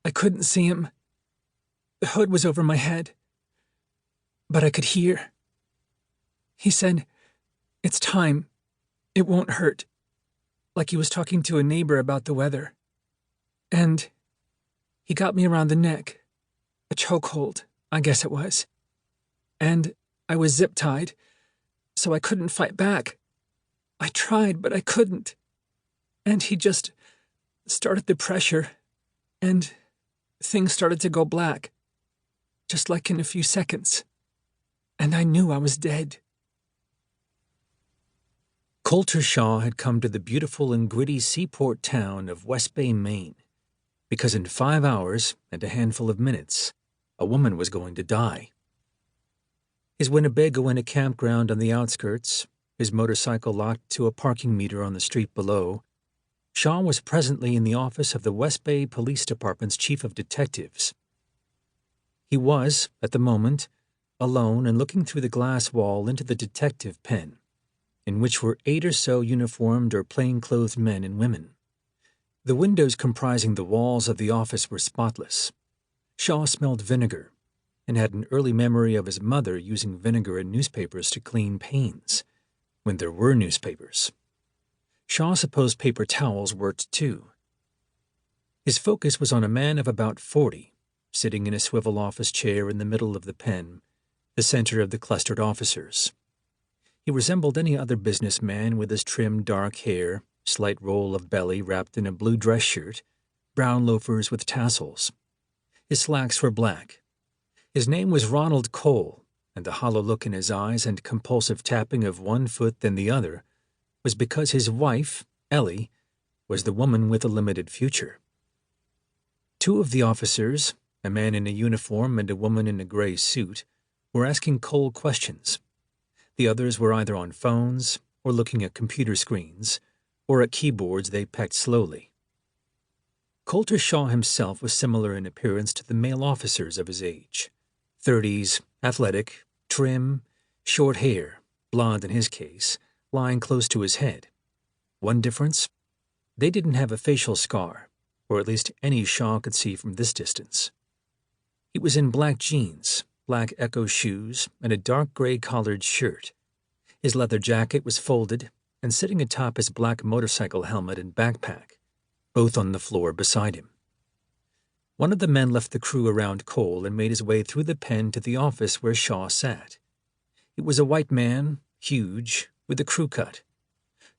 I couldn't see him. The hood was over my head. But I could hear. He said, "It's time. It won't hurt." Like he was talking to a neighbor about the weather. And he got me around the neck. A chokehold, I guess it was. And I was zip-tied, so I couldn't fight back. I tried, but I couldn't. And he just started the pressure, and things started to go black, just like in a few seconds. And I knew I was dead. Colter Shaw had come to the beautiful and gritty seaport town of West Bay, Maine, because in 5 hours and a handful of minutes, a woman was going to die. His Winnebago in a campground on the outskirts, his motorcycle locked to a parking meter on the street below, Shaw was presently in the office of the West Bay Police Department's chief of detectives. He was, at the moment, alone and looking through the glass wall into the detective pen, in which were 8 or so uniformed or plain-clothed men and women. The windows comprising the walls of the office were spotless. Shaw smelled vinegar, and had an early memory of his mother using vinegar and newspapers to clean panes, when there were newspapers. Shaw supposed paper towels worked too. His focus was on a man of about 40, sitting in a swivel office chair in the middle of the pen, the center of the clustered officers. He resembled any other businessman with his trim dark hair, slight roll of belly wrapped in a blue dress shirt, brown loafers with tassels. His slacks were black. His name was Ronald Cole, and the hollow look in his eyes and compulsive tapping of one foot then the other was because his wife, Ellie, was the woman with a limited future. 2 of the officers, a man in a uniform and a woman in a gray suit, were asking Cole questions. The others were either on phones or looking at computer screens or at keyboards they pecked slowly. Colter Shaw himself was similar in appearance to the male officers of his age. 30s, athletic, trim, short hair, blonde in his case, lying close to his head. One difference? They didn't have a facial scar, or at least any Shaw could see from this distance. He was in black jeans, black Echo shoes, and a dark gray collared shirt. His leather jacket was folded and sitting atop his black motorcycle helmet and backpack, both on the floor beside him. One of the men left the crew around Cole and made his way through the pen to the office where Shaw sat. It was a white man, huge, with a crew cut.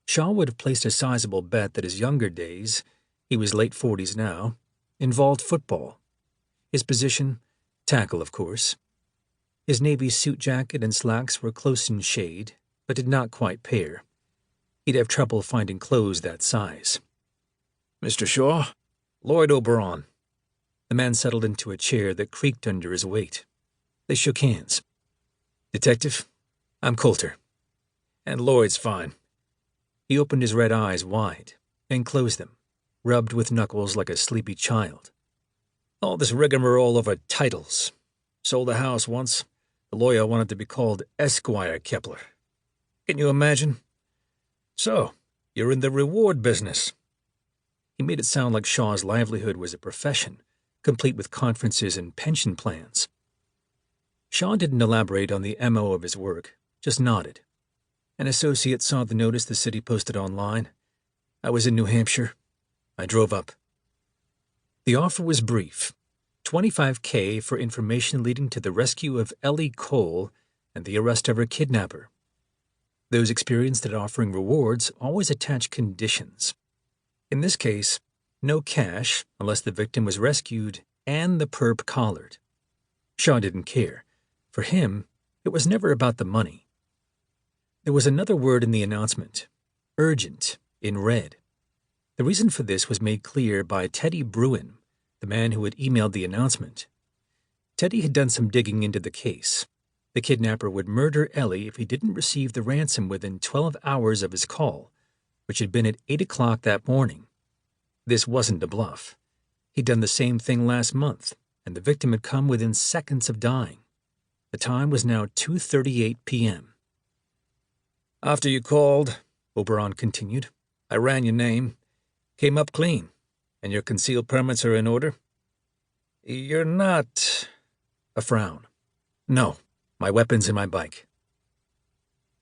Shaw would have placed a sizable bet that his younger days, he was late 40s now, involved football. His position, tackle, of course. His navy suit jacket and slacks were close in shade, but did not quite pair. He'd have trouble finding clothes that size. "Mr. Shaw? Lloyd Oberon." The man settled into a chair that creaked under his weight. They shook hands. "Detective, I'm Colter. And Lloyd's fine." He opened his red eyes wide, and closed them, rubbed with knuckles like a sleepy child. "All this rigmarole over titles. Sold a house once. The lawyer wanted to be called Esquire Kepler. Can you imagine? So, you're in the reward business." He made it sound like Shaw's livelihood was a profession, complete with conferences and pension plans. Shaw didn't elaborate on the MO of his work, just nodded. An associate saw the notice the city posted online. I was in New Hampshire. I drove up. The offer was brief. $25K for information leading to the rescue of Ellie Cole and the arrest of her kidnapper. Those experienced at offering rewards always attach conditions. In this case, no cash unless the victim was rescued and the perp collared. Shaw didn't care. For him, it was never about the money. There was another word in the announcement, urgent, in red. The reason for this was made clear by Teddy Bruin, the man who had emailed the announcement. Teddy had done some digging into the case. The kidnapper would murder Ellie if he didn't receive the ransom within 12 hours of his call, which had been at 8 o'clock that morning. This wasn't a bluff. He'd done the same thing last month, and the victim had come within seconds of dying. The time was now 2:38 p.m. "After you called," Oberon continued, "I ran your name. Came up clean. And your concealed permits are in order?" You're not... A frown. No, my weapon's in my bike.